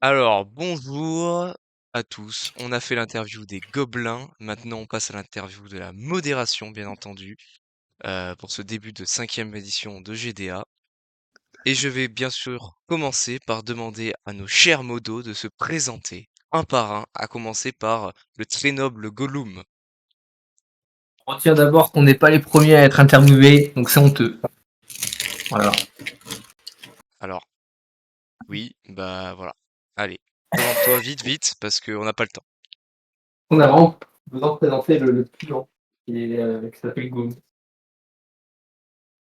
Alors, bonjour à tous. On a fait l'interview des gobelins. Maintenant, on passe à l'interview de la modération, bien entendu, pour ce début de 5e édition de GDA. Et je vais bien sûr commencer par demander à nos chers modos de se présenter un par un, à commencer par le très noble Gollum. On retient d'abord qu'on n'est pas les premiers à être interviewés, donc c'est honteux. Voilà. Alors, oui, bah voilà. Allez, présente-toi vite, vite, parce qu'on n'a pas le temps. On a vraiment besoin de présenter le client qui s'appelle Goom.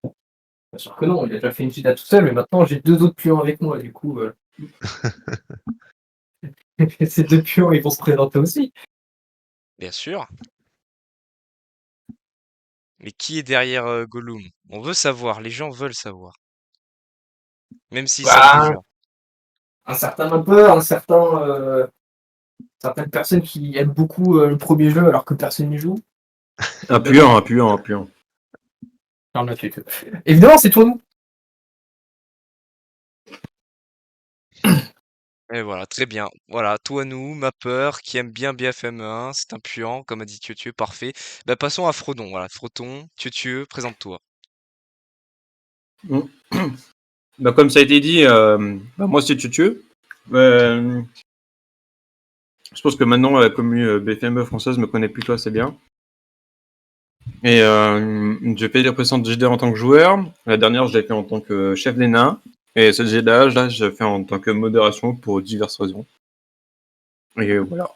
Bien sûr que non, il a déjà fait une GDA tout seul, mais maintenant j'ai deux autres pions avec moi, du coup, ces deux pions, ils vont se présenter aussi. Bien sûr. Mais qui est derrière Gollum? On veut savoir, les gens veulent savoir. Même s'ils savent Bah, déjà. un certain vapeur, certaines personnes qui aiment beaucoup le premier jeu alors que personne n'y joue. Appuyant, appuyant, appuyant. Non, là, tu- Évidemment, c'est toi, nous. Et voilà, très bien. Voilà, toi, nous, ma peur, qui aime bien BFM1, c'est un puant, comme a dit Tieu, parfait. Bah, passons à Frodon. Voilà, Frodon, Tieu, présente-toi. Bah, comme ça a été dit, moi c'est Tutu. Je pense que maintenant la commune BFME française me connaît plutôt assez bien. Et j'ai fait des précédentes GDA en tant que joueur. La dernière, je l'ai fait en tant que chef des nains. Et cette GDA, là, je l'ai fait en tant que modération pour diverses raisons. Et voilà.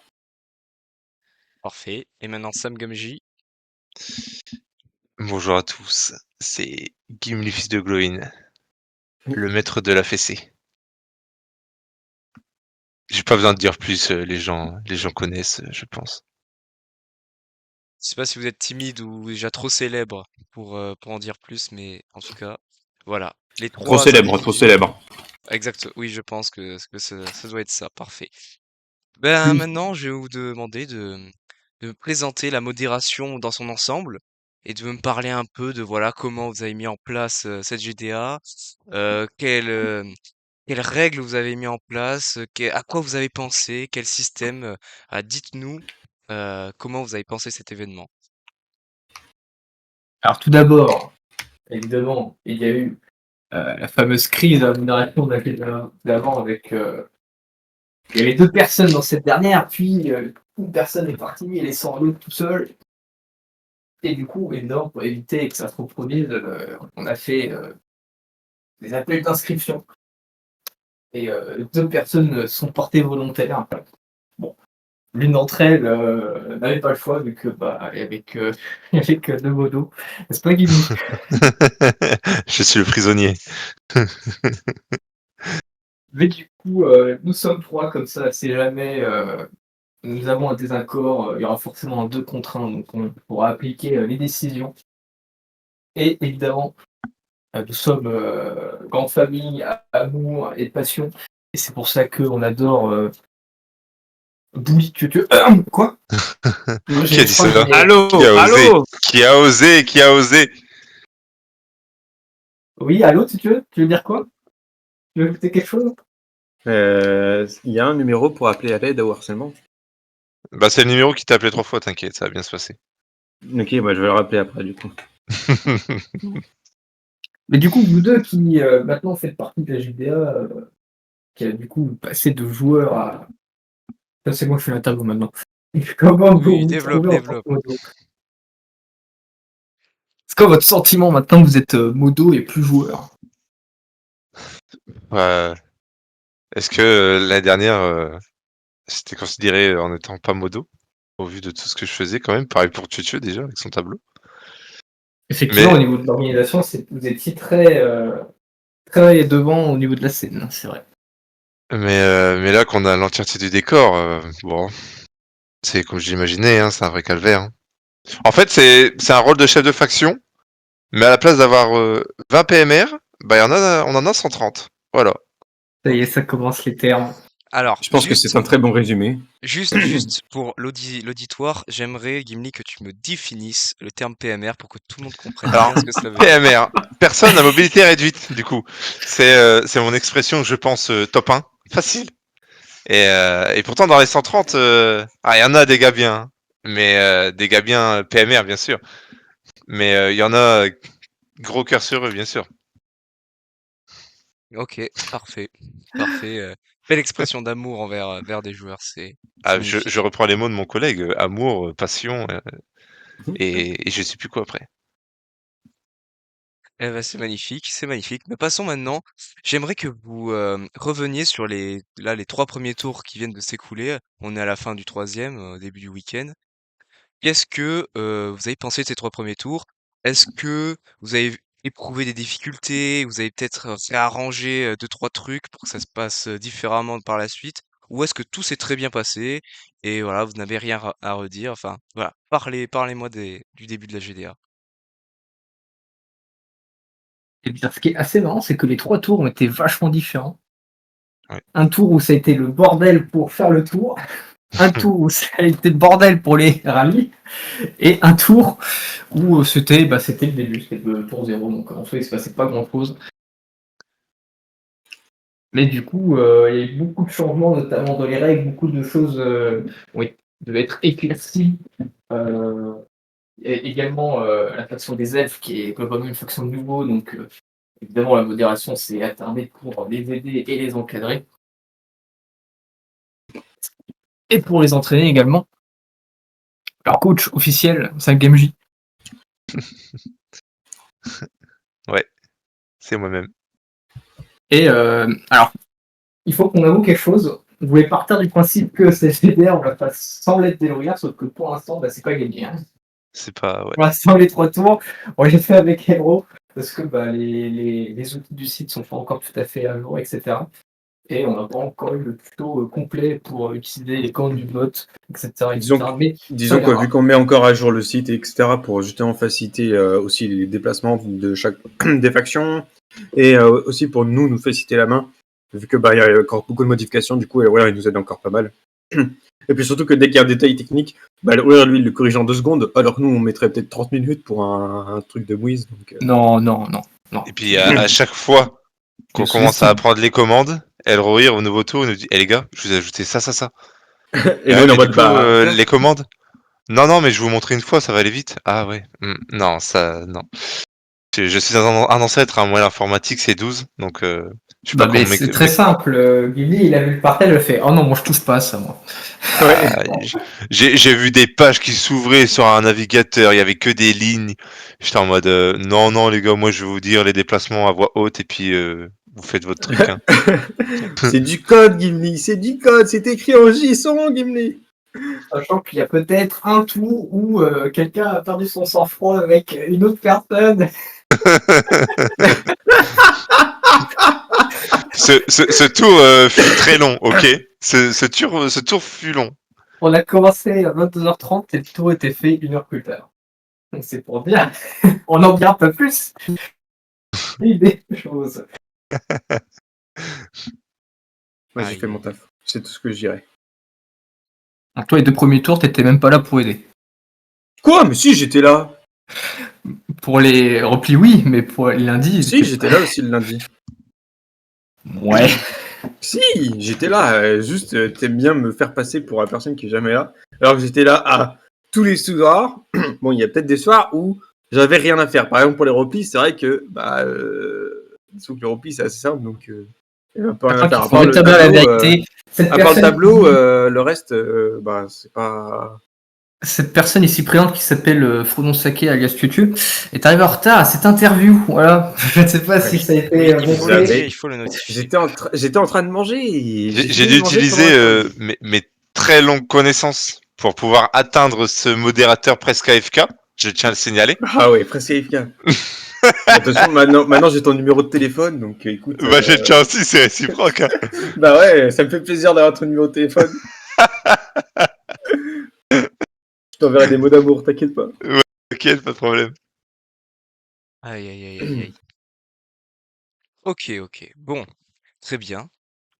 Parfait. Et maintenant, Sam Gamji. Bonjour à tous, c'est Gimli fils de Glowin, le maître de la fessée. J'ai pas besoin de dire plus, les gens connaissent, je pense. Je sais pas si vous êtes timide ou déjà trop célèbre pour en dire plus, mais en tout cas, voilà. Les Trop trois célèbre, trop individus. célèbre. Exact. Oui, je pense que ça doit être ça. Parfait. Ben, Oui. maintenant, je vais vous demander de me présenter la modération dans son ensemble et de me parler un peu de voilà comment vous avez mis en place cette GDA, quelles règles vous avez mis en place, à quoi vous avez pensé, quel système. Dites-nous comment vous avez pensé cet événement. Alors, tout d'abord, évidemment, il y a eu la fameuse crise à la modération d'avant avec il y avait deux personnes dans cette dernière, puis une personne est partie et laissant l'autre tout seul. Et du coup, évidemment, pour éviter que ça se reproduise, on a fait des appels d'inscription. Et deux personnes sont portées volontaires. Bon, l'une d'entre elles n'avait pas le choix vu que bah, avec, avec deux modos. N'est-ce pas, Guigui? Je suis le prisonnier. Mais du coup, nous sommes trois comme ça, si jamais nous avons un désaccord, il y aura forcément un 2 contre 1, donc on pourra appliquer les décisions. Et évidemment, nous sommes grande famille, amour et passion. Et c'est pour ça qu'on adore Bouli que. Quoi? Moi, Qui a dit je crois que cela? j'ai. Allô, Qui a osé? allô. Qui a osé? Qui a osé? Oui, allô, si tu veux? Tu veux dire quoi? Tu veux écouter quelque chose? Il y a un numéro pour appeler à l'aide au harcèlement. Bah, c'est le numéro qui t'a appelé 3 fois, t'inquiète, ça va bien se passer. Ok, bah, je vais le rappeler après du coup. Mais du coup, vous deux qui maintenant faites partie de la GDA, qui a du coup passé de joueur à. Ça, c'est moi, je suis l'interview maintenant. Comment vous Oui, vous développe, trouvez en tant que développe. modo? C'est quoi votre sentiment maintenant que vous êtes modo et plus joueur? Ouais. Est-ce que l'année dernière, j'étais considéré en étant pas modo, au vu de tout ce que je faisais quand même, pareil pour Tutu déjà avec son tableau. Effectivement, au Mais niveau de l'organisation, vous étiez très, très devant au niveau de la scène, hein, c'est vrai. mais là qu'on a l'entièreté du décor, bon, c'est comme je l'imaginais, hein, c'est un vrai calvaire, hein. En fait, c'est un rôle de chef de faction, mais à la place d'avoir 20 PMR, bah on en a 130. Voilà. Ça y est, ça commence les termes. Alors, Je pense que c'est un très bon résumé. juste pour l'auditoire, j'aimerais, Gimli, que tu me définisses le terme PMR pour que tout le monde comprenne Alors, bien ce que cela veut dire. PMR, personne à mobilité réduite, du coup. C'est mon expression, je pense, top 1. Facile. Et pourtant, dans les 130, il y en a des gars bien, hein. Mais des gars bien PMR, bien sûr. Mais il y en a gros cœur sur eux, bien sûr. Ok, parfait. Parfait. Belle expression d'amour envers des joueurs, c'est Ah, je magnifique. reprends les mots de mon collègue, amour, passion, Mhm. et je sais plus quoi après. Eh ben, c'est magnifique, c'est magnifique. Mais passons maintenant. J'aimerais que vous reveniez sur les 3 premiers tours qui viennent de s'écouler. On est à la fin du troisième, au début du week-end. Qu'est-ce que vous avez pensé de ces 3 premiers tours? Est-ce que vous avez éprouvé des difficultés? Vous avez peut-être réarrangé deux, trois trucs pour que ça se passe différemment par la suite? Ou est-ce que tout s'est très bien passé et voilà, vous n'avez rien à redire? Enfin, voilà, parlez-moi du début de la GDA. Et bien, ce qui est assez marrant, c'est que les 3 tours ont été vachement différents. Ouais. Un tour où ça a été le bordel pour faire le tour, un tour où ça a été le bordel pour les rallyes, et un tour où c'était le début, c'était le tour 0, donc en fait il se passait pas grand chose. Mais du coup, il y a eu beaucoup de changements, notamment dans les règles, beaucoup de choses devaient être éclaircies. Euh, et également la faction des elfes, qui est globalement une faction de nouveau, donc évidemment la modération s'est attardée pour les aider et les encadrer, et pour les entraîner également. Leur coach officiel, c'est un Game J. Ouais, c'est moi-même. Et alors, il faut qu'on avoue quelque chose. Vous voulez partir du principe que c'est GDR, on va pas sans l'aide des lauréats, sauf que pour l'instant, c'est pas gagné. Hein. C'est pas, ouais. Pour l'instant, les 3 tours, on les fait avec Hero, parce que les outils du site sont pas encore tout à fait à jour, etc. Et on n'a pas encore eu le tuto complet pour utiliser les commandes du bot, etc. Disons, etc. Mais ça disons que vu viendra. qu'on met encore à jour le site, etc., pour justement faciliter aussi les déplacements de chaque des factions, et aussi pour nous faciliter la main, vu que il y a encore beaucoup de modifications, du coup, il nous aide encore pas mal. Et puis surtout que dès qu'il y a un détail technique, lui, il le corrige en 2 secondes, alors que nous, on mettrait peut-être 30 minutes pour un truc de Mouise. Donc, Non, non, non, non. Et puis à chaque fois Je qu'on commence à sous-estime. apprendre les commandes, Elrohir au nouveau tour il nous dit: «Eh les gars, je vous ai ajouté ça, ça, ça». et nous, Ouais, on est en mais du mode, coup, faire. les commandes? Non, non, mais je vous montrer une fois, ça va aller vite. Ah ouais, non, ça, non. Je suis un ancêtre, hein, moi l'informatique c'est 12, donc je sais pas Bah, comment mais c'est très simple. Ghibli, il a vu le partage, il a fait: oh non, moi je touche pas à ça, moi. Ouais. j'ai vu des pages qui s'ouvraient sur un navigateur, il y avait que des lignes. J'étais en mode non, non les gars, moi je vais vous dire les déplacements à voix haute et puis vous faites votre truc, hein. C'est du code, Gimli, c'est du code, c'est écrit en JSON, Gimli. Sachant qu'il y a peut-être un tour où quelqu'un a perdu son sang-froid avec une autre personne. Ce tour fut très long, ok? Ce tour fut long. On a commencé à 22h30 et le tour était fait 1 heure plus tard. Donc c'est pour dire, on en dit un peu plus. Des choses. Ouais, j'ai Aïe, fait mon aïe, aïe. taf, c'est tout ce que je dirais. Donc toi, les 2 premiers tours, t'étais même pas là pour aider. Quoi? Mais si, j'étais là. Pour les replis, oui, mais pour les lundis, Si, j'étais là aussi le lundi. Ouais. Si, j'étais là. Juste, t'aimes bien me faire passer pour la personne qui est jamais là. Alors que j'étais là à tous les soirs. Bon, il y a peut-être des soirs où j'avais rien à faire. Par exemple, pour les replis, c'est vrai que, disons que les replis, c'est assez simple, donc il y avait un peu rien à Afin faire. qu'il faut rétablir la vérité, cette À part le personne, tableau, le reste, c'est pas. cette personne ici présente qui s'appelle Frodon Saké alias Tutu est arrivée en retard à cette interview. Voilà. Je ne sais pas Ouais, si ça a Oui, été il faut vous le montré. avez- dire, il faut le notifier. J'étais en train de manger. J'ai J'ai fini dû de manger pendant utiliser l'interview. mes très longues connaissances pour pouvoir atteindre ce modérateur presque AFK. Je tiens à le signaler. Ah ouais, presque AFK. Attention, maintenant j'ai ton numéro de téléphone, donc écoute. Bah, je tiens aussi, c'est réciproque, hein. Bah ouais, ça me fait plaisir d'avoir ton numéro de téléphone. Je t'enverrai des mots d'amour, t'inquiète pas. T'inquiète, pas de problème. Aïe, aïe, aïe, aïe, aïe. Ok, ok. Bon, très bien.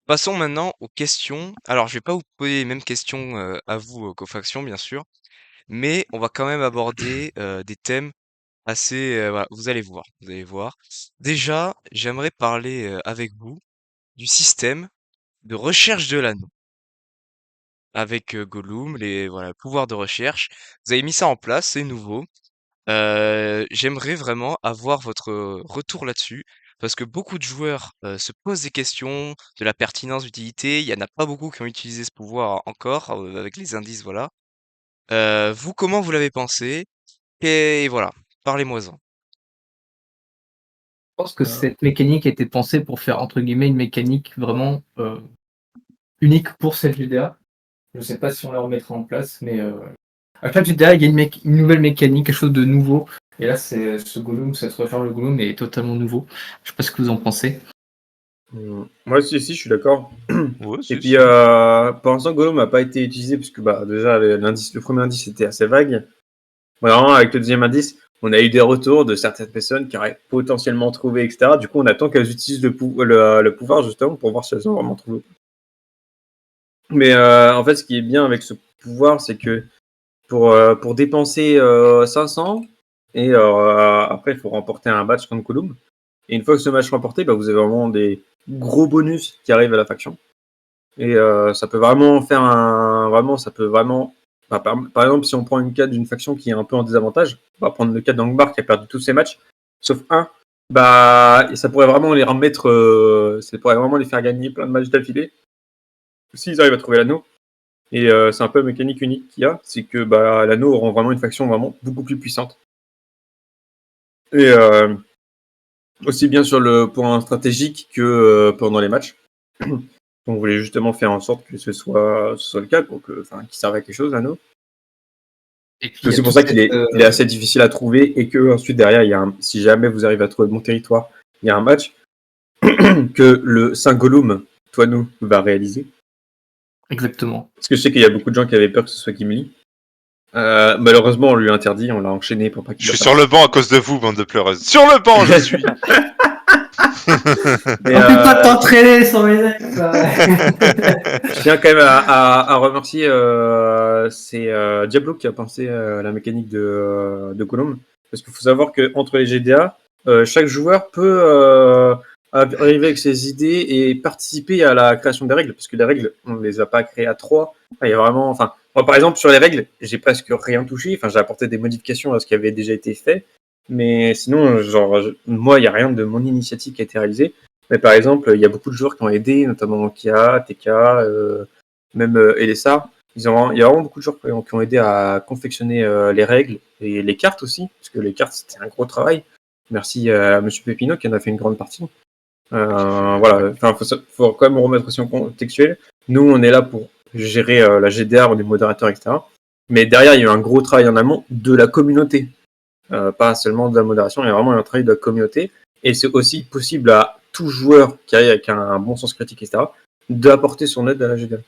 Passons maintenant aux questions. Alors, je vais pas vous poser les mêmes questions à vous qu'aux factions, bien sûr, mais on va quand même aborder des thèmes assez. Voilà, vous allez voir, vous allez voir. Déjà, j'aimerais parler avec vous du système de recherche de l'anneau. avec Gollum, les voilà, pouvoirs de recherche. Vous avez mis ça en place, c'est nouveau. J'aimerais vraiment avoir votre retour là-dessus, parce que beaucoup de joueurs se posent des questions de la pertinence, d'utilité. Il y en a pas beaucoup qui ont utilisé ce pouvoir encore, avec les indices, voilà. Vous, comment vous l'avez pensé? Et voilà, parlez-moi-en. Je pense que cette mécanique a été pensée pour faire, entre guillemets, une mécanique vraiment unique pour cette GDA. Je sais pas si on la remettra en place, mais à chaque GDA, il y a une nouvelle mécanique, quelque chose de nouveau. Et là, c'est ce Gollum, cette recharge de Gollum est totalement nouveau. Je sais pas ce que vous en pensez. Moi, si, je suis d'accord. Ouais, Et si, puis, si. pour l'instant, Gollum n'a pas été utilisé, parce que déjà, le premier indice était assez vague. Vraiment, avec le deuxième indice, on a eu des retours de certaines personnes qui auraient potentiellement trouvé, etc. Du coup, on attend qu'elles utilisent le pouvoir, justement, pour voir si elles ont vraiment trouvé. Mais en fait, ce qui est bien avec ce pouvoir, c'est que pour dépenser 500, et après, il faut remporter un match contre Gollum. Et une fois que ce match est remporté, bah, vous avez vraiment des gros bonus qui arrivent à la faction. Et ça peut vraiment faire ça peut vraiment. Bah, par exemple, si on prend une carte d'une faction qui est un peu en désavantage, on va prendre le cas d'Angbar qui a perdu tous ses matchs, sauf un, bah, ça pourrait vraiment les remettre. Ça pourrait vraiment les faire gagner plein de matchs d'affilée s'ils arrivent à trouver l'anneau. Et c'est un peu la mécanique unique qu'il y a, c'est que bah, l'anneau rend vraiment une faction vraiment beaucoup plus puissante. Et aussi bien sur le point stratégique que pendant les matchs. On voulait justement faire en sorte que ce soit le cas, qu'il serve à quelque chose, l'anneau. Et puis, C'est il y a aussi pour toute ça qu'il cette, il est assez difficile à trouver et que ensuite derrière, si jamais vous arrivez à trouver mon territoire, il y a un match que le Saint Gollum, toi nous, va réaliser. Exactement. Parce que je sais qu'il y a beaucoup de gens qui avaient peur que ce soit Gimli. Malheureusement, on lui a interdit, on l'a enchaîné pour pas qu'il Je suis le sur fasse. le banc à cause de vous, bande de pleureuses. Sur le banc, je suis. Mais, Pas t'entraîner sur mes ex. je tiens quand même à remercier c'est Diablo qui a pensé à la mécanique de Gollum. Parce qu'il faut savoir qu'entre les GDA, chaque joueur peut arriver avec ses idées et participer à la création des règles. Parce que les règles, on ne les a pas créées à trois. Il y a vraiment, moi, par exemple, sur les règles, j'ai presque rien touché. Enfin, j'ai apporté des modifications à ce qui avait déjà été fait. Mais sinon, moi, il n'y a rien de mon initiative qui a été réalisé. Mais par exemple, il y a beaucoup de joueurs qui ont aidé, notamment Kia, TK, même Elessa. Il y a vraiment beaucoup de joueurs qui ont aidé à confectionner les règles et les cartes aussi, parce que les cartes, c'était un gros travail. Merci à Monsieur Pépino qui en a fait une grande partie. Voilà, faut quand même remettre aussi en contextuel. Nous, on est là pour gérer la GDR, on est modérateur, etc. Mais derrière, il y a eu un gros travail en amont de la communauté. Pas seulement de la modération, il y a vraiment un travail de la communauté. Et c'est aussi possible à tout joueur qui a un bon sens critique, etc., d'apporter son aide à la GDA.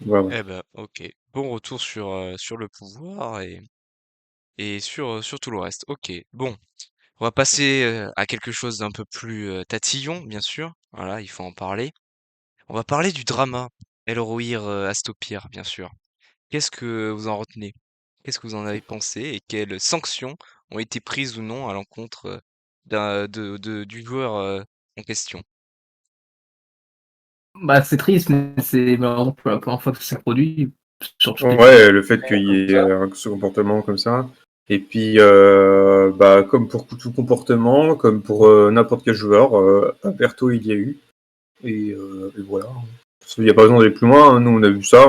Voilà. Eh ben, ok. Bon retour sur le pouvoir et sur tout le reste. Ok, bon. On va passer à quelque chose d'un peu plus tatillon, bien sûr. Voilà, il faut en parler. On va parler du drama. Elrohir Astopir, bien sûr. Qu'est-ce que vous en retenez? Qu'est-ce que vous en avez pensé et quelles sanctions ont été prises ou non à l'encontre du joueur en question? Bah, c'est triste, mais c'est malheureusement pour la première fois que ça se produit sur toutes les Ouais, le fait qu'il comme y ait ça. ce comportement comme ça. Et puis, comme pour tout comportement, comme pour n'importe quel joueur, à Berthaud, il y a eu. Et voilà. Il n'y a pas besoin d'aller plus loin. Hein. Nous, on a vu ça.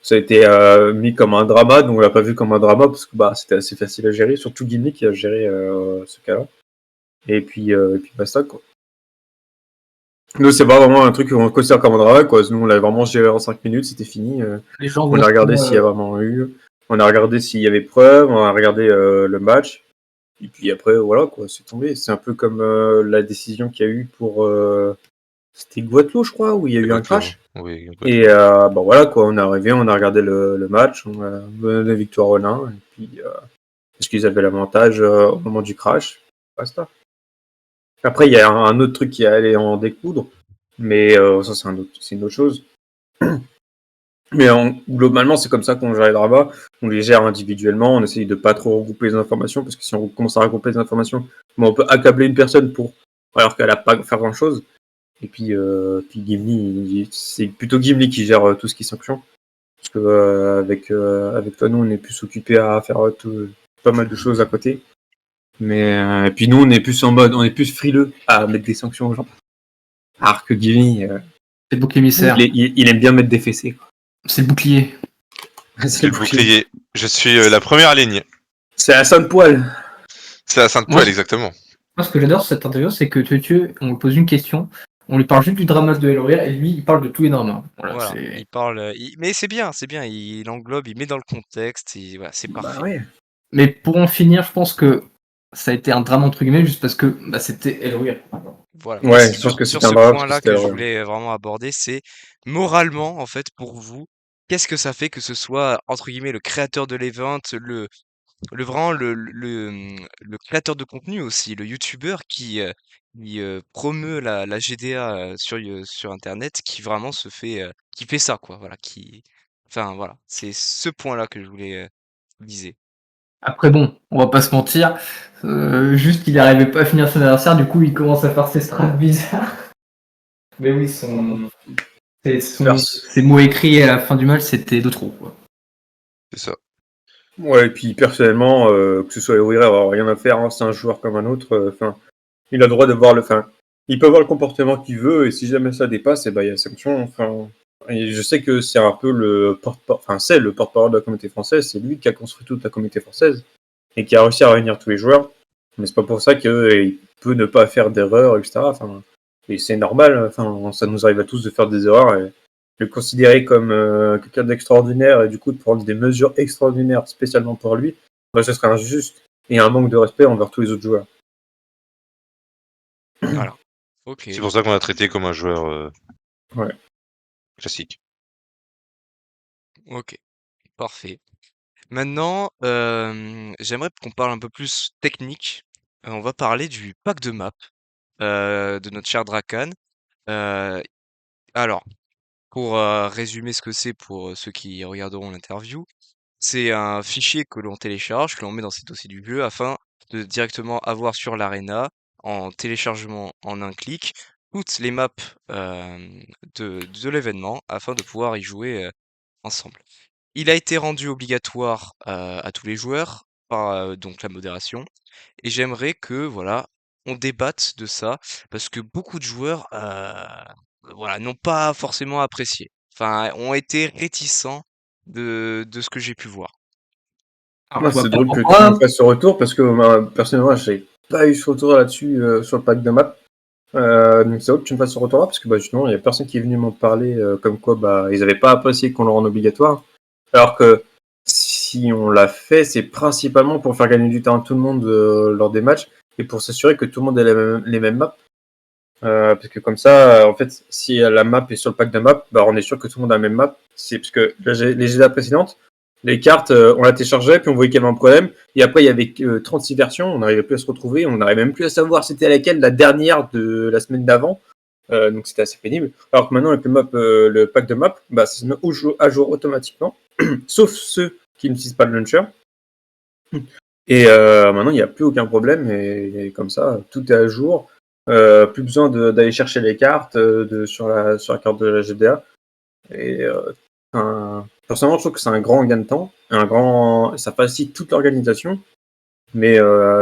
Ça a été mis comme un drama, donc on l'a pas vu comme un drama parce que c'était assez facile à gérer. Surtout Gimli qui a géré ce cas-là. Et puis basta, quoi. Nous, c'est pas vraiment un truc qu'on considère comme un drama, quoi. Nous, on l'a vraiment géré en 5 minutes, c'était fini. Les gens On vont a regardé s'il y a vraiment eu. On a regardé s'il y avait preuve. On a regardé le match. Et puis après, voilà, quoi, c'est tombé. C'est un peu comme la décision qu'il y a eu pour. C'était Guatlo, je crois, où il y a eu un Gotlot, crash. oui, Et voilà, quoi, on est arrivé, on a regardé le match, on a donné la victoire au nain. Et puis, parce qu'ils avaient l'avantage au moment du crash. Basta. Après, il y a un autre truc qui allait en découdre. Mais ça, c'est une autre chose. Mais globalement, c'est comme ça qu'on gère les dramas. On les gère individuellement, on essaye de pas trop regrouper les informations, parce que si on commence à regrouper les informations, on peut accabler une personne alors qu'elle a pas à faire grand chose. Et puis Gimli, c'est plutôt Gimli qui gère tout ce qui est sanction. Parce que avec toi, nous, on est plus occupé à faire pas mal de choses à côté. Mais et puis nous, on est plus en mode, on est plus frileux à mettre des sanctions aux gens. Alors que Gimli, C'est le bouc émissaire. il aime bien mettre des fessées. Quoi. C'est le bouclier. C'est le bouclier. Je suis la première ligne. C'est à Sainte-Poil. C'est la Sainte-Poil, Moi, exactement. Moi, ce que j'adore sur cette interview, c'est que Tutu, on lui pose une question, on lui parle juste du drama de Eloria, et lui, il parle de tout et normalement. Voilà, Voilà, c'est... il parle, mais c'est bien, il englobe, il met dans le contexte, voilà, c'est Bah parfait. ouais. Mais pour en finir, je pense que ça a été un drame entre guillemets, juste parce que c'était Eloria. Voilà. Ouais, Et je pense que sur c'était un ce drame parce que point-là c'était que je vrai. voulais vraiment aborder, c'est moralement, en fait, pour vous, qu'est-ce que ça fait que ce soit, entre guillemets, le créateur de l'event, vraiment le créateur de contenu aussi, le youtubeur qui promeut la GDA sur Internet, qui vraiment qui fait ça, quoi. Voilà, enfin, voilà, c'est ce point-là que je voulais viser. Après bon, on va pas se mentir, juste qu'il n'arrivait pas à finir son anniversaire, du coup il commence à faire ses straps bizarres. Mais oui, ses mots écrits à la fin du match, c'était de trop, quoi. C'est ça. Ouais, et puis personnellement, que ce soit Eloira, rien à faire, hein, c'est un joueur comme un autre. Enfin, il a le droit de voir il peut avoir le comportement qu'il veut, et si jamais ça dépasse, et ben il y a sanction. Enfin, et je sais que c'est un peu c'est le porte-parole de la communauté française, c'est lui qui a construit toute la communauté française et qui a réussi à réunir tous les joueurs. Mais c'est pas pour ça qu'il peut ne pas faire d'erreurs, etc. Enfin, et c'est normal. Enfin, ça nous arrive à tous de faire des erreurs et le considérer comme quelqu'un d'extraordinaire et du coup de prendre des mesures extraordinaires spécialement pour lui, bah, ce serait injuste et un manque de respect envers tous les autres joueurs. Voilà. Ok, C'est pour ça qu'on a traité comme un joueur Ouais. classique. ok, parfait. Maintenant, j'aimerais qu'on parle un peu plus technique. On va parler du pack de map de notre cher Drakan. Euh, alors, pour résumer ce que c'est pour ceux qui regarderont l'interview, c'est un fichier que l'on télécharge, que l'on met dans ces dossiers du jeu afin de directement avoir sur l'Arena, en téléchargement en un clic, toutes les maps de l'événement afin de pouvoir y jouer ensemble. Il a été rendu obligatoire à tous les joueurs par donc la modération et j'aimerais que voilà, on débatte de ça parce que beaucoup de joueurs voilà, n'ont pas forcément apprécié. Enfin, ont été réticents de ce que j'ai pu voir. Alors, Moi, je vois c'est pas drôle que tu me pourquoi. fasses ce retour parce que personnellement, j'ai pas eu ce retour là-dessus sur le pack de map. Donc c'est drôle que tu me fasses ce retour-là parce que bah, justement, il y a personne qui est venu m'en parler comme quoi bah, ils avaient pas apprécié qu'on le rende obligatoire. Alors que si on l'a fait, c'est principalement pour faire gagner du temps à tout le monde lors des matchs et pour s'assurer que tout le monde ait les mêmes maps. Parce que comme ça, en fait, si la map est sur le pack de map, bah, on est sûr que tout le monde a la même map. C'est parce que les GDA précédentes, les cartes, on la téléchargeait, puis on voyait qu'il y avait un problème. Et après, il y avait 36 versions, on n'arrivait plus à se retrouver, on n'arrivait même plus à savoir c'était laquelle la dernière de la semaine d'avant. Donc c'était assez pénible. Alors que maintenant, avec le pack de map, bah, ça se met à jour automatiquement, sauf ceux qui n'utilisent pas le launcher. Et maintenant, il n'y a plus aucun problème, et comme ça, tout est à jour. Plus besoin d'aller chercher les cartes sur la carte de la GDA. Et personnellement, je trouve que c'est un grand gain de temps, ça facilite toute l'organisation. Mais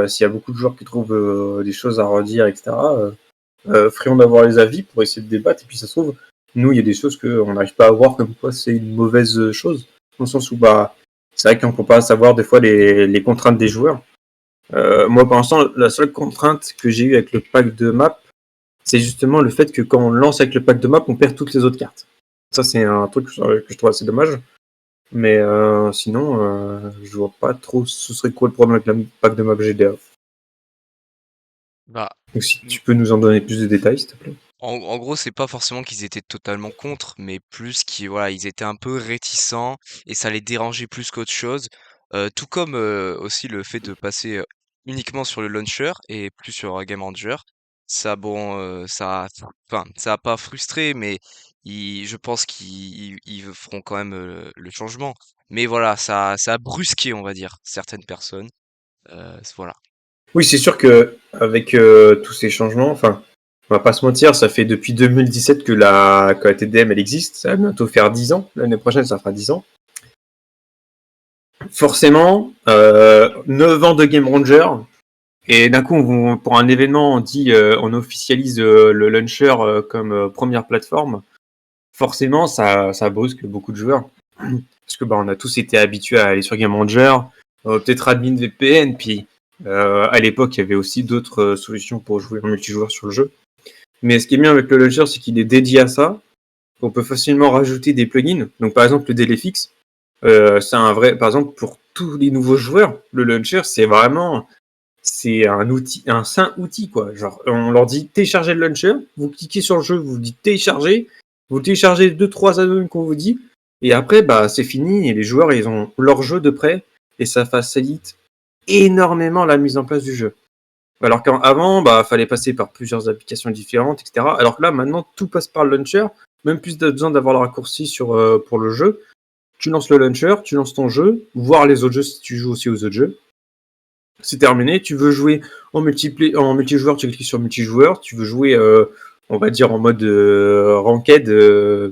s'il y a beaucoup de joueurs qui trouvent des choses à redire, etc., friand d'avoir les avis pour essayer de débattre. Et puis ça se trouve, nous, il y a des choses qu'on n'arrive pas à voir comme quoi c'est une mauvaise chose. Dans le sens où bah, c'est vrai qu'on ne peut pas savoir des fois les contraintes des joueurs. Moi, pour l'instant, la seule contrainte que j'ai eue avec le pack de map, c'est justement le fait que quand on lance avec le pack de map, on perd toutes les autres cartes. Ça, c'est un truc que je trouve assez dommage. Mais sinon, je vois pas trop ce serait quoi le problème avec le pack de map GDA. Bah, Donc si tu peux nous en donner plus de détails, s'il te plaît. en gros, c'est pas forcément qu'ils étaient totalement contre, mais plus qu'ils voilà, ils étaient un peu réticents et ça les dérangeait plus qu'autre chose. Tout comme aussi le fait de passer uniquement sur le launcher et plus sur Game Ranger. Ça, bon, enfin, ça a pas frustré, mais je pense qu'ils feront quand même le changement. Mais voilà, ça a brusqué, on va dire, certaines personnes. Voilà. Oui, c'est sûr que avec tous ces changements, enfin, On va pas se mentir, ça fait depuis 2017 que la TDM elle existe. Ça va bientôt faire 10 ans. L'année prochaine, ça fera 10 ans. Forcément, 9 ans de Game Ranger. Et d'un coup, pour un événement, on dit, on officialise le launcher comme première plateforme. Forcément, ça brusque beaucoup de joueurs. Parce que on a tous été habitués à aller sur Game Ranger, peut-être admin VPN, puis à l'époque, il y avait aussi d'autres solutions pour jouer en multijoueur sur le jeu. Mais ce qui est bien avec le launcher, c'est qu'il est dédié à ça. On peut facilement rajouter des plugins. Donc par exemple, le DLFX, c'est un vrai... Par exemple, pour tous les nouveaux joueurs, le launcher, c'est un outil, un sain outil, quoi. Genre, on leur dit télécharger le launcher, vous cliquez sur le jeu, vous dites télécharger, vous téléchargez 2-3 add-ons qu'on vous dit, et après, c'est fini, et les joueurs, ils ont leur jeu de près, et ça facilite énormément la mise en place du jeu. Alors qu'avant, fallait passer par plusieurs applications différentes, etc. Alors que là, maintenant, tout passe par le launcher, même plus besoin d'avoir le raccourci pour le jeu. Tu lances le launcher, tu lances ton jeu, voir les autres jeux si tu joues aussi aux autres jeux. C'est terminé. Tu veux jouer en multijoueur, tu cliques sur multijoueur. Tu veux jouer, on va dire, en mode ranked,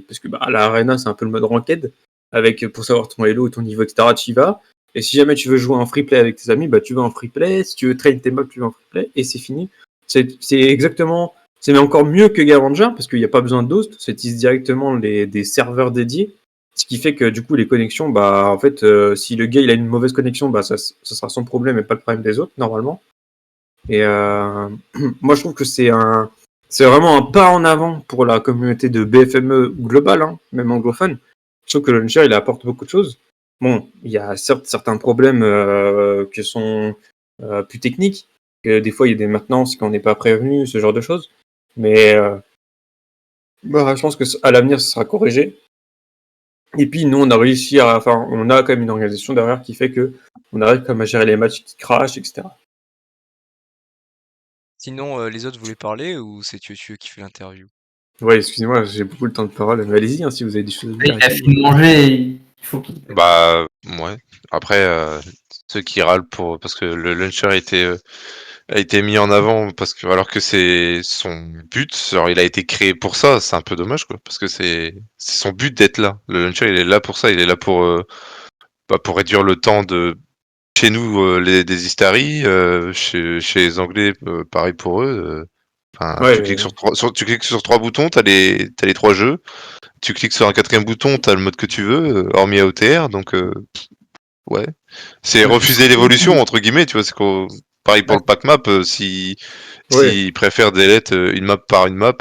parce que l'arena, c'est un peu le mode ranked, avec pour savoir ton elo, ton niveau, etc. Tu y vas. Et si jamais tu veux jouer en free play avec tes amis, tu vas en free play. Si tu veux train tes mobs, tu vas en free play. Et c'est fini. C'est exactement... C'est même encore mieux que Game Ranger, parce qu'il n'y a pas besoin de host. Ça utilise directement des serveurs dédiés. Ce qui fait que du coup, les connexions, en fait, si le gars il a une mauvaise connexion, ça sera son problème et pas le problème des autres, normalement. Et moi, je trouve que c'est vraiment un pas en avant pour la communauté de BFME globale, hein, même anglophone. Je trouve que le launcher, il apporte beaucoup de choses. Bon, il y a certes certains problèmes qui sont plus techniques, que des fois, il y a des maintenances qu'on n'est pas prévenu, ce genre de choses. Mais je pense qu'à l'avenir, ce sera corrigé. Et puis nous, on a réussi on a quand même une organisation derrière qui fait que on arrive quand même à gérer les matchs qui crashent, etc. Sinon, les autres voulaient parler ou c'est Tutu qui fait l'interview? Ouais, excusez-moi, j'ai beaucoup de temps de parole, mais allez-y hein, si vous avez des choses à dire. Il a fini de manger, il faut qu'il... Ouais. Après, ceux qui râlent parce que le launcher a été mis en avant alors que c'est son but, genre il a été créé pour ça, c'est un peu dommage quoi, parce que c'est son but d'être là. Le launcher il est là pour ça, il est là pour réduire le temps de chez nous des Istari, chez les Anglais pareil pour eux. Ouais, tu cliques sur 3 boutons, t'as les 3 jeux. Tu cliques sur un 4e bouton, t'as le mode que tu veux, hormis AOTR, donc ouais. C'est ouais, refuser l'évolution entre guillemets, tu vois, pareil pour le pack map, s'ils préfèrent delete une map par une map,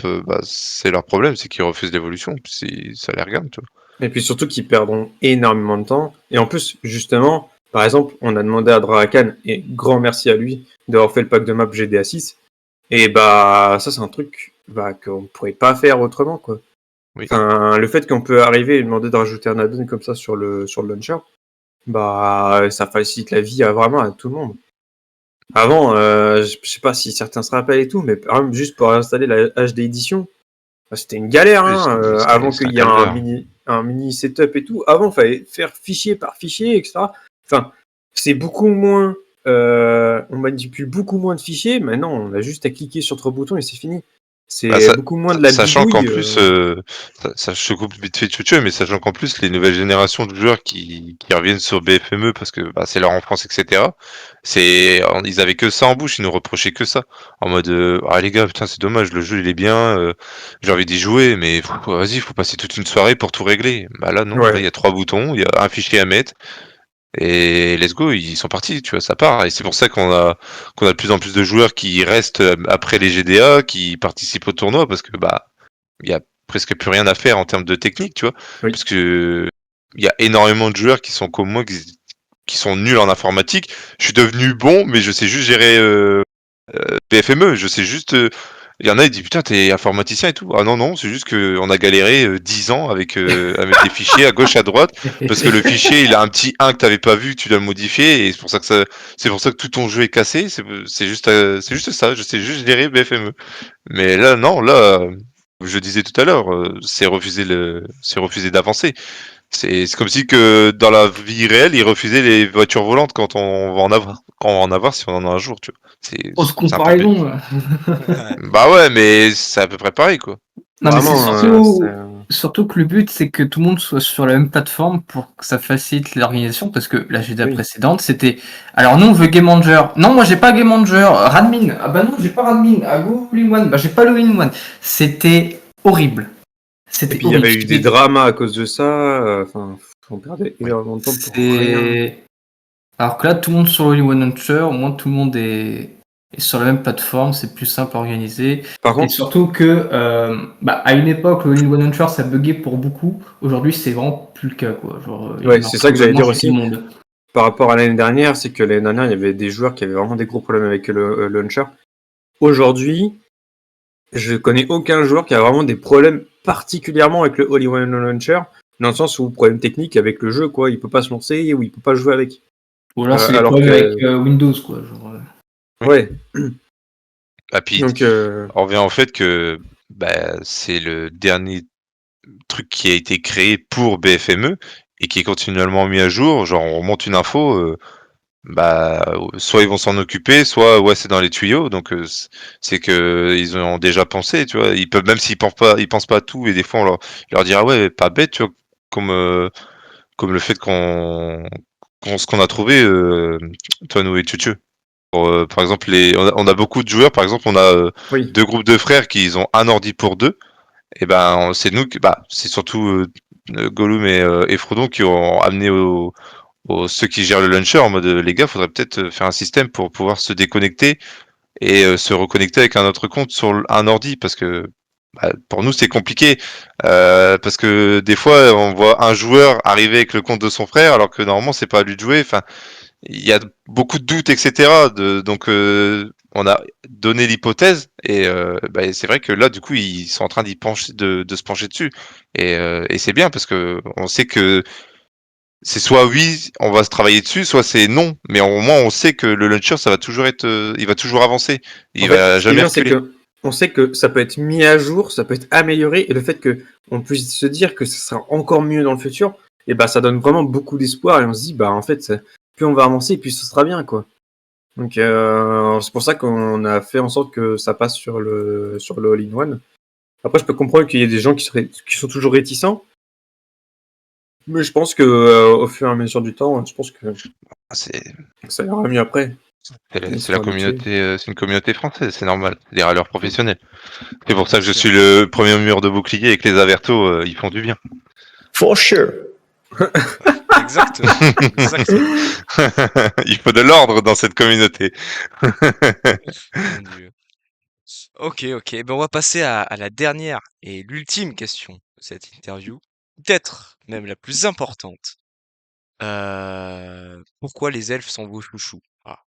c'est leur problème, c'est qu'ils refusent l'évolution, ça les regarde, tu vois. Et puis surtout qu'ils perdront énormément de temps. Et en plus, justement, par exemple, on a demandé à Drahakan, et grand merci à lui, d'avoir fait le pack de map GDA 6. Et ça c'est un truc qu'on ne pourrait pas faire autrement, quoi. Oui. Enfin, le fait qu'on peut arriver et demander de rajouter un add-on comme ça sur le launcher, ça facilite la vie vraiment à tout le monde. Avant, je sais pas si certains se rappellent et tout, mais par exemple, juste pour installer la HD Edition, c'était une galère, hein, avant qu'il y ait un mini setup et tout. Avant, il fallait faire fichier par fichier, etc. Enfin, c'est beaucoup moins... on manipule beaucoup moins de fichiers. Maintenant, on a juste à cliquer sur 3 boutons et c'est fini. C'est beaucoup moins de la bidouille. Sachant qu'en plus, je coupe vite fait Chuchu, mais sachant qu'en plus, les nouvelles générations de joueurs qui reviennent sur BFME parce que c'est leur enfance, etc. Ils avaient que ça en bouche, ils nous reprochaient que ça. En mode, ah les gars, putain, c'est dommage, le jeu il est bien, j'ai envie d'y jouer, mais vas-y, faut passer toute une soirée pour tout régler. Là, non, là, il y a 3 boutons, il y a un fichier à mettre. Et let's go, ils sont partis, tu vois, ça part. Et c'est pour ça qu'on a de plus en plus de joueurs qui restent après les GDA, qui participent au tournoi, parce que il y a presque plus rien à faire en termes de technique, tu vois. Oui. Parce que il y a énormément de joueurs qui sont comme moi, qui sont nuls en informatique. Je suis devenu bon, mais je sais juste gérer BFME. Je sais juste. Il y en a, ils disent putain, t'es informaticien et tout. Ah non, c'est juste qu'on a galéré 10 ans avec des fichiers à gauche, à droite, parce que le fichier, il a un petit 1 que t'avais pas vu, tu dois le modifier, et c'est pour ça que tout ton jeu est cassé. C'est juste ça. Je sais juste gérer BFME. Mais là, non, là, je disais tout à l'heure, c'est refuser d'avancer. C'est comme si que dans la vie réelle, ils refusaient les voitures volantes quand on va en avoir, si on en a un jour, tu vois. Grosse C'est un peu bête. comparaison. Là. Bah ouais, mais c'est à peu près pareil, quoi. Non, mais c'est Vraiment, surtout que le but, c'est que tout le monde soit sur la même plateforme pour que ça facilite l'organisation. Parce que la GDA Oui. précédente, c'était. Alors, nous, on veut Game Ranger. Non, moi, j'ai pas Game Ranger. Radmin. Ah bah non, j'ai pas Radmin. Ah, go All-in-One. Bah, j'ai pas le All-in-One. C'était horrible. Et C'était puis il y horrible. avait eu des dramas à cause de ça. Enfin, on perdait énormément de temps pour rien. C'est. Alors que là, tout le monde sur le All-in-One Launcher, au moins tout le monde est sur la même plateforme, c'est plus simple à organiser. Par Et contre, surtout que, à une époque, le All-in-One Launcher, ça buguait pour beaucoup. Aujourd'hui, c'est vraiment plus le cas, quoi. Genre, il ouais, marche c'est ça que j'allais dire vraiment chez aussi. tout le monde. Par rapport à l'année dernière, c'est que l'année dernière, il y avait des joueurs qui avaient vraiment des gros problèmes avec le launcher. Aujourd'hui, je connais aucun joueur qui a vraiment des problèmes particulièrement avec le All-in-One Launcher, dans le sens où problème technique avec le jeu, quoi. Il peut pas se lancer ou il peut pas jouer avec. Ou alors, c'est les alors problèmes que- avec Windows, quoi. Genre, Ouais. Ah, puis, Donc, on revient au fait que c'est le dernier truc qui a été créé pour BFME et qui est continuellement mis à jour. Genre, on monte une info, soit ils vont s'en occuper, soit ouais, c'est dans les tuyaux. Donc, c'est que ils ont déjà pensé, tu vois. Ils peuvent, même s'ils pensent pas à tout, et des fois, leur dit, ah ouais, pas bête, tu vois, comme le fait ce qu'on a trouvé, toi, nous et Tutu. Par exemple, on a beaucoup de joueurs. Par exemple, on a oui. 2 groupes de frères qui ont un ordi pour 2. Et ben, c'est nous c'est surtout Gollum et Frodon qui ont amené ceux qui gèrent le launcher en mode les gars, faudrait peut-être faire un système pour pouvoir se déconnecter et se reconnecter avec un autre compte sur un ordi parce que pour nous c'est compliqué parce que des fois on voit un joueur arriver avec le compte de son frère alors que normalement c'est pas à lui de jouer. Enfin, il y a beaucoup de doutes, etc. Donc, on a donné l'hypothèse et c'est vrai que là, du coup, ils sont en train de se pencher dessus et c'est bien parce que on sait que c'est soit oui, on va se travailler dessus, soit c'est non. Mais au moins, on sait que le launcher, ça va toujours être, il va toujours avancer, il En fait, va ce qui est jamais bien, c'est reculer. que on sait que ça peut être mis à jour, ça peut être amélioré, et le fait que on puisse se dire que ça sera encore mieux dans le futur, et ça donne vraiment beaucoup d'espoir, et on se dit, en fait, plus on va avancer, plus ce sera bien, quoi. Donc, c'est pour ça qu'on a fait en sorte que ça passe sur le All-in-One. Après, je peux comprendre qu'il y ait des gens qui sont toujours réticents, mais je pense que au fur et à mesure du temps, je pense que C'est ça ira mieux après. Ils c'est la seront habitués. communauté, c'est une communauté française, c'est normal. C'est des râleurs professionnels. C'est pour ça que je Bien suis sûr. le premier mur de bouclier et que les avertos, ils font du bien. For sure. Exactement. Exactement. Il faut de l'ordre dans cette communauté. Mon Dieu. Ok, ok. Ben, on va passer à la dernière et l'ultime question de cette interview. Peut-être même la plus importante. Pourquoi les elfes sont vos chouchous? Ah.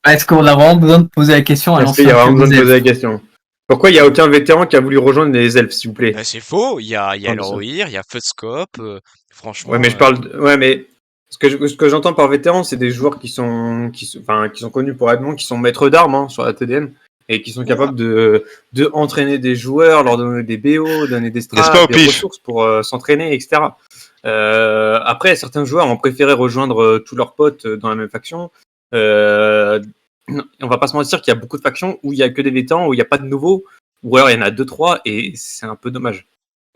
Est-ce qu'on a vraiment besoin de poser la question à Est-ce qu'il y l'ancien a vraiment besoin de club poser des la question? Pourquoi il n'y a aucun vétéran qui a voulu rejoindre les elfes, s'il vous plaît? Ben, c'est faux. Il y a Ah, bien sûr. Elrohir, il y a Futscope. Ouais, Franchement, mais ouais, mais ce que j'entends par vétéran, c'est des joueurs qui sont connus pour être bons, qui sont maîtres d'armes hein, sur la TDM et qui sont capables de entraîner des joueurs, leur donner des BO, donner des N'est-ce pas, strats, au des pif? ressources pour s'entraîner, etc. Après, certains joueurs ont préféré rejoindre tous leurs potes dans la même faction. On va pas se mentir qu'il y a beaucoup de factions où il y a que des vétérans, où il n'y a pas de nouveaux, ou alors il y en a 2-3 et c'est un peu dommage.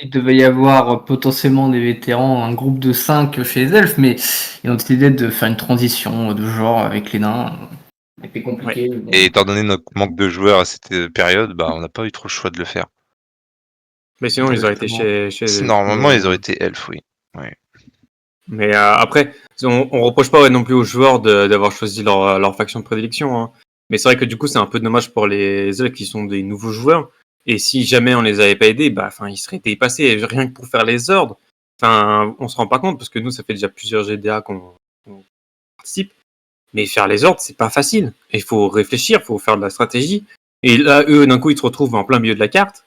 Il devait y avoir potentiellement des vétérans, un groupe de 5 chez les elfes, mais ils ont décidé de faire une transition de genre avec les nains. C'était compliqué. mais bon. Et étant donné notre manque de joueurs à cette période, on n'a pas eu trop le choix de le faire. Mais sinon, ils auraient été Exactement. chez Normalement, ils auraient été elfes, oui. Mais après, on reproche pas non plus aux joueurs d'avoir choisi leur faction de prédilection. Hein. Mais c'est vrai que du coup, c'est un peu dommage pour les elfes qui sont des nouveaux joueurs. Et si jamais on les avait pas aidés, ils seraient dépassés rien que pour faire les ordres. Enfin, on se rend pas compte parce que nous, ça fait déjà plusieurs GDA qu'on participe. Mais faire les ordres, c'est pas facile. Il faut réfléchir, il faut faire de la stratégie. Et là, eux, d'un coup, ils se retrouvent en plein milieu de la carte.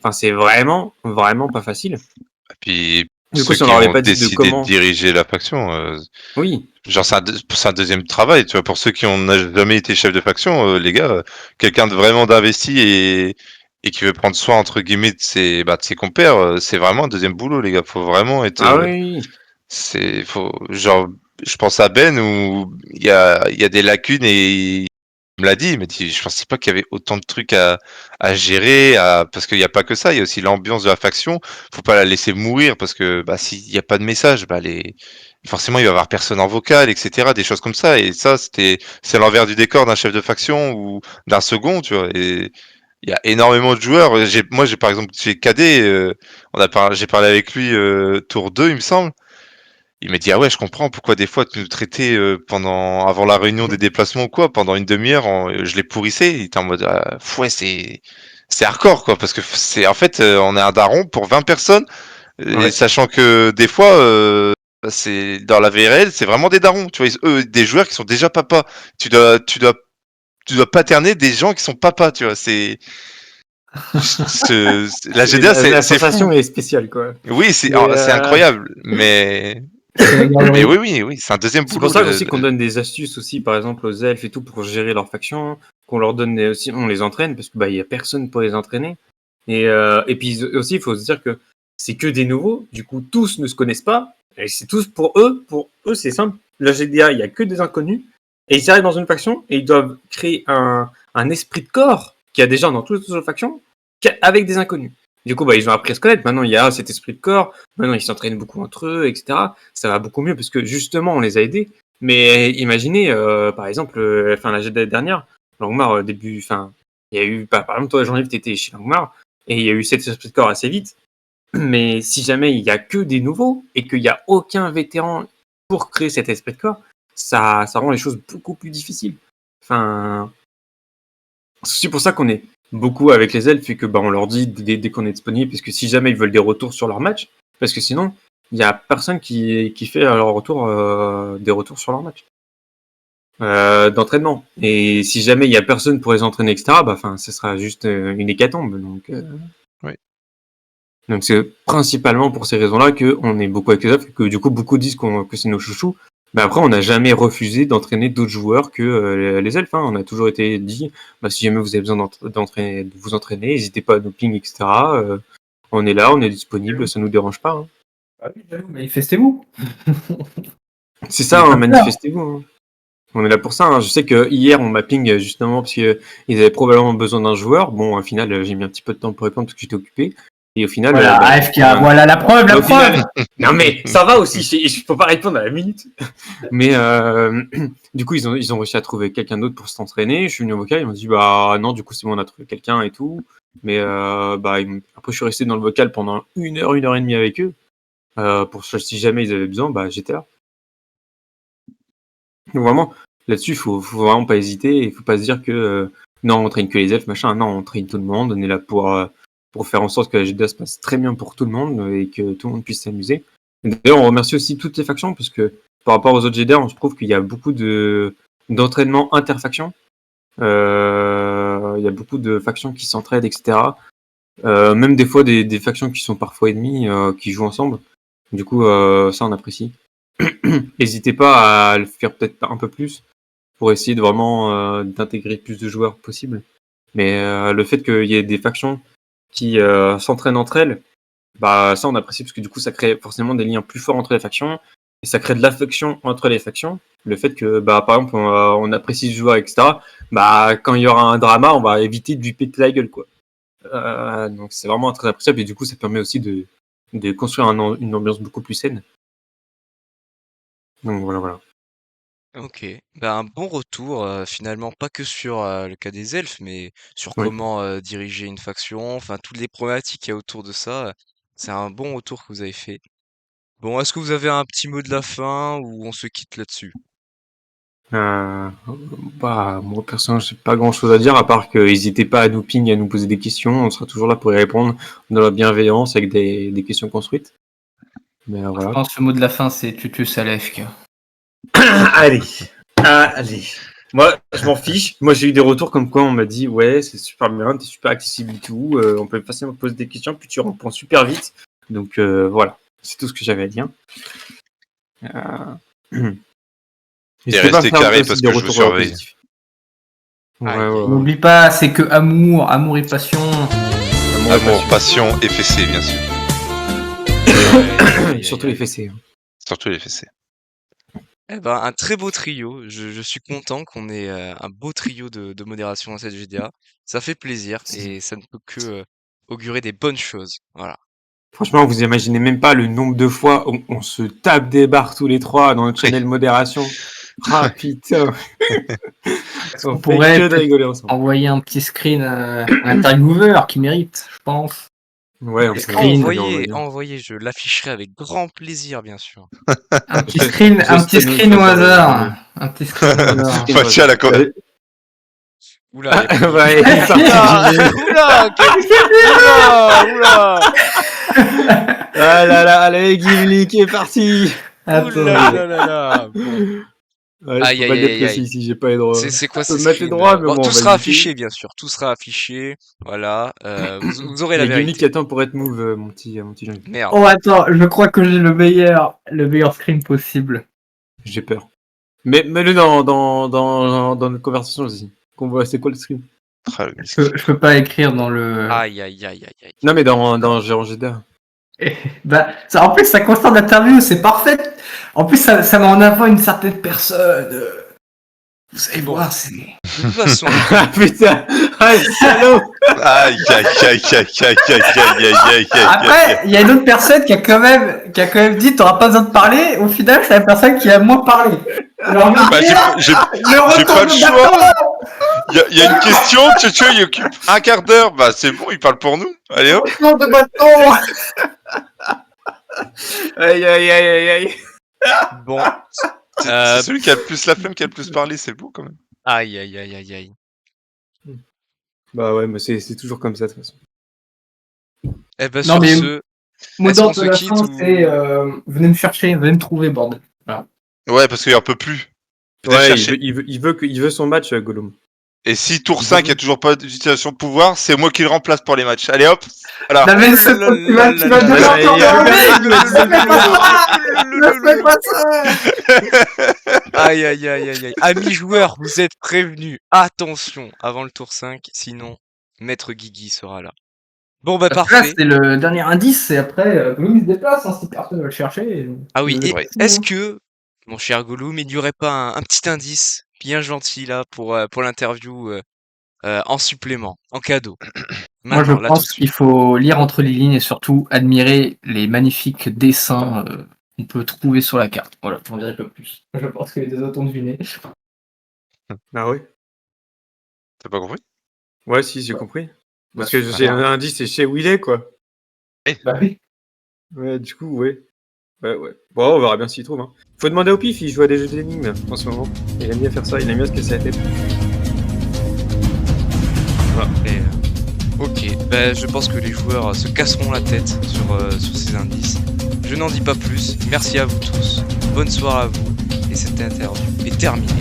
Enfin, c'est vraiment, vraiment pas facile. Et puis, Du coup, ceux si on qui leur avait ont pas dit de décidé comment. de diriger la faction, Oui, genre c'est un deuxième travail, tu vois. Pour ceux qui n'ont jamais été chef de faction, les gars, quelqu'un de vraiment d'investi et qui veut prendre soin entre guillemets de ses compères, c'est vraiment un deuxième boulot, les gars. Faut vraiment être, Ah oui. faut genre, je pense à Ben où il y a des lacunes et il me l'a dit. Il m'a dit, je pensais pas qu'il y avait autant de trucs à gérer, parce qu'il y a pas que ça, il y a aussi l'ambiance de la faction. Faut pas la laisser mourir parce que bah s'il y a pas de message, bah forcément il va y avoir personne en vocal, etc. Des choses comme ça. Et ça, c'est l'envers du décor d'un chef de faction ou d'un second, tu vois. Et il y a énormément de joueurs. Moi, j'ai par exemple, j'ai KD, j'ai parlé avec lui tour 2, il me semble. Il m'a dit, ah ouais, je comprends pourquoi des fois tu nous traitais avant la réunion des déplacements ou quoi, pendant une demi-heure, je les pourrissais. Il était en mode, ouais, c'est hardcore quoi, parce que en fait, on est un daron pour 20 personnes, et Ouais. sachant que des fois, c'est dans la VRL, c'est vraiment des darons, tu vois, eux, des joueurs qui sont déjà papas. Tu dois paterner des gens qui sont papas, tu vois, la GDA, La c'est fou. sensation est spéciale, quoi. Oui, Mais c'est incroyable, mais C'est la mais garderie. oui, c'est un deuxième c'est pour boulot. ça aussi qu'on donne des astuces aussi, par exemple aux elfes et tout, pour gérer leur faction, qu'on leur donne aussi, on les entraîne, parce que bah il y a personne pour les entraîner. Et puis aussi, il faut se dire que c'est que des nouveaux, du coup tous ne se connaissent pas, et c'est tous pour eux c'est simple. La GDA, il y a que des inconnus, et ils arrivent dans une faction et ils doivent créer un esprit de corps qu'il y a déjà dans toutes les autres factions, avec des inconnus. Du coup, bah, ils ont appris à se connaître. Maintenant, il y a cet esprit de corps. Maintenant, ils s'entraînent beaucoup entre eux, etc. Ça va beaucoup mieux parce que justement, on les a aidés. Mais imaginez, par exemple, la GDA dernière, Langmar, il y a eu, par exemple, toi, Jean-Yves, t'étais chez Langmar, et il y a eu cet esprit de corps assez vite. Mais si jamais il y a que des nouveaux et qu'il n'y a aucun vétéran pour créer cet esprit de corps, ça rend les choses beaucoup plus difficiles. Enfin, c'est aussi pour ça qu'on est beaucoup avec les elfes et que bah, on leur dit dès qu'on est disponible, parce que si jamais ils veulent des retours sur leur match, parce que sinon, il n'y a personne qui fait à leur retour des retours sur leur match d'entraînement. Et si jamais il n'y a personne pour les entraîner, etc., bah, ce sera juste une hécatombe. Oui. Donc c'est principalement pour ces raisons-là qu'on est beaucoup avec les elfes, et que du coup beaucoup disent que c'est nos chouchous. Mais après, on n'a jamais refusé d'entraîner d'autres joueurs que les elfes. Hein. On a toujours été dit, bah, si jamais vous avez besoin de vous entraîner, n'hésitez pas à nous ping, etc. On est là, on est disponible, ça nous dérange pas. Hein. Ah oui, j'avoue, manifestez-vous. C'est ça, hein, manifestez-vous. Hein. On est là pour ça. Hein. Je sais que hier, on m'a ping justement parce qu'ils avaient probablement besoin d'un joueur. Bon, au final, j'ai mis un petit peu de temps pour répondre parce que j'étais occupé. Et au final, Voilà, AFK, voilà la preuve, la preuve. Non mais ça va aussi, je peux pas répondre à la minute. Mais du coup, ils ont réussi à trouver quelqu'un d'autre pour s'entraîner. Je suis venu au vocal, ils m'ont dit bah non, du coup c'est bon, on a trouvé quelqu'un et tout. Mais après je suis resté dans le vocal pendant une heure et demie avec eux. Pour si jamais ils avaient besoin, bah j'étais là. Donc vraiment, là-dessus, faut vraiment pas hésiter. Il faut pas se dire que non, on traîne que les elfes, machin. Non, on traîne tout le monde. On est là pour faire en sorte que la GDA se passe très bien pour tout le monde et que tout le monde puisse s'amuser. D'ailleurs, on remercie aussi toutes les factions parce que par rapport aux autres GDA, on se trouve qu'il y a beaucoup d'entraînement interfactions. Il y a beaucoup de factions qui s'entraident, etc. Même des fois des factions qui sont parfois ennemies, qui jouent ensemble. Du coup, ça on apprécie. N'hésitez pas à le faire peut-être un peu plus pour essayer de vraiment d'intégrer plus de joueurs possible. Mais le fait qu'il y ait des factions qui s'entraînent entre elles, bah ça on apprécie parce que du coup ça crée forcément des liens plus forts entre les factions et ça crée de l'affection entre les factions. Le fait que bah par exemple on apprécie ce joueur, etc. Bah quand il y aura un drama, on va éviter de lui péter la gueule quoi. Donc c'est vraiment très appréciable et du coup ça permet aussi de construire une ambiance beaucoup plus saine. Donc voilà. Ok, bah, un bon retour finalement pas que sur le cas des elfes, mais sur Oui. comment diriger une faction, enfin toutes les problématiques qu'il y a autour de ça. C'est un bon retour que vous avez fait. Bon, est-ce que vous avez un petit mot de la fin ou on se quitte là-dessus? Bah, moi, personnellement, j'ai pas grand chose à dire, à part que n'hésitez pas à nous ping, à nous poser des questions. On sera toujours là pour y répondre dans la bienveillance avec des questions construites. Mais Je voilà. pense que le mot de la fin, c'est tu à l'AFK. Allez. Moi, je m'en fiche. Moi, j'ai eu des retours comme quoi on m'a dit, ouais, c'est super bien, t'es super accessible et tout. On peut facilement te poser des questions, puis tu réponds super vite. Donc, voilà. C'est tout ce que j'avais à dire. Et N'hésitez pas à restez faire carré aussi parce des que je vous retours surveille. positifs. Aïe, aïe, Ouais. N'oublie pas, c'est que amour et passion. Amour et Amour, passion et fessée, bien sûr. Surtout les fessées. hein. Surtout les fessées. Eh ben, un très beau trio. Je suis content qu'on ait un beau trio de modération dans cette GDA. Ça fait plaisir et ça ne peut que augurer des bonnes choses. Voilà. Franchement, vous imaginez même pas le nombre de fois où on se tape des barres tous les trois dans notre channel modération. Ah putain. On On fait pourrait que de peut-être rigoler ensemble. envoyer un petit screen à un intervieweur qui mérite, je pense. Ouais, on Des peut screens. Envoyez, je l'afficherai avec grand plaisir, bien sûr. Un petit screen, un petit screen au hasard. Un petit screen au hasard. Fatia, la co- Oula, il y a pas de- Ouais, il est sorti. Oula, Ah là là, allez, Gimli qui est parti. Attends. oula. Bon. Ouais, Aïe, je peux pas aïe, le aïe, déplacer aïe. ici, j'ai pas les droits. C'est quoi Je peux ces mettre les screens, droits, mais bon, bon, tout on va sera éviter. affiché, bien sûr. Tout sera affiché. Voilà. Vous aurez Il la y a Gimli vérité. qui attend pour être move, mon petit Jean. Merde. Oh attends, je crois que j'ai le meilleur screen possible. J'ai peur. Mais mets-le dans notre conversation aussi. Qu'on voit c'est quoi le stream. Ah, le miskin. Je peux pas écrire dans le. Aïe. Non mais dans Géant GDA. Bah, ça, en plus, ça concerne l'interview, c'est parfait. En plus, ça met en avant une certaine personne. Vous allez voir, c'est. De toute façon, Ah putain. Ah le salaud. Aïe, aïe, aïe, aïe, aïe, aïe, aïe, aïe, aïe, aïe. Après, il y a une autre personne qui a quand même dit t'auras pas besoin de parler. Au final, c'est la personne qui a moins parlé. Alors, Bah, j'ai pas le choix. Il y a une question, Tchotcho, il occupe un quart d'heure. Bah, c'est bon, il parle pour nous. Allez hop. de bâton. Aïe. bon. C'est celui qui a le plus la flemme, qui a le plus parlé, c'est beau quand même. Aïe. Bah ouais, mais c'est toujours comme ça de toute façon. Eh ben, Non, sur mais- ce, Mon Est-ce qu'on ordre se de la quitte fin, ou- c'est venez me chercher, venez me trouver, bordel. Ouais, parce qu'il en peut plus. Venez Ouais, chercher. il veut son match, Gollum. Et si tour 5 il y a toujours pas d'utilisation de pouvoir, c'est moi qui le remplace pour les matchs. Allez hop. Voilà. La même chose, tu vas donner encore Aïe. Amis joueurs, vous êtes prévenus. Attention, avant le tour 5, sinon, Maître Guigui sera là. Bon, bah, Là, parfait. c'est le dernier indice, et après, Gollum il se déplace, hein, si personne veut le chercher. Ah oui, et Ouais. est-ce que, mon cher Gollum, il n'y aurait pas un petit indice bien gentil là pour l'interview en supplément, en cadeau? Moi, je Maintenant, là, tout de pense suite. qu'il faut lire entre les lignes et surtout admirer les magnifiques dessins qu'on peut trouver sur la carte. Voilà, j'en dirai pas plus. Je pense que les deux autres ont deviné. Ah ouais. T'as pas compris? Ouais, si, j'ai compris. Parce Bah, que j'ai un indice, c'est chez où il est, quoi. Bah oui. Ouais, du coup, ouais. Ouais. Bon, on verra bien s'il trouve. Hein. Faut demander au pif, il joue à des jeux d'énigmes en ce moment. Il aime bien faire ça, il aime bien se casser la tête. Ok, bah, je pense que les joueurs se casseront la tête sur ces indices. Je n'en dis pas plus. Merci à vous tous. Bonne soirée à vous. Et cette interview est terminée.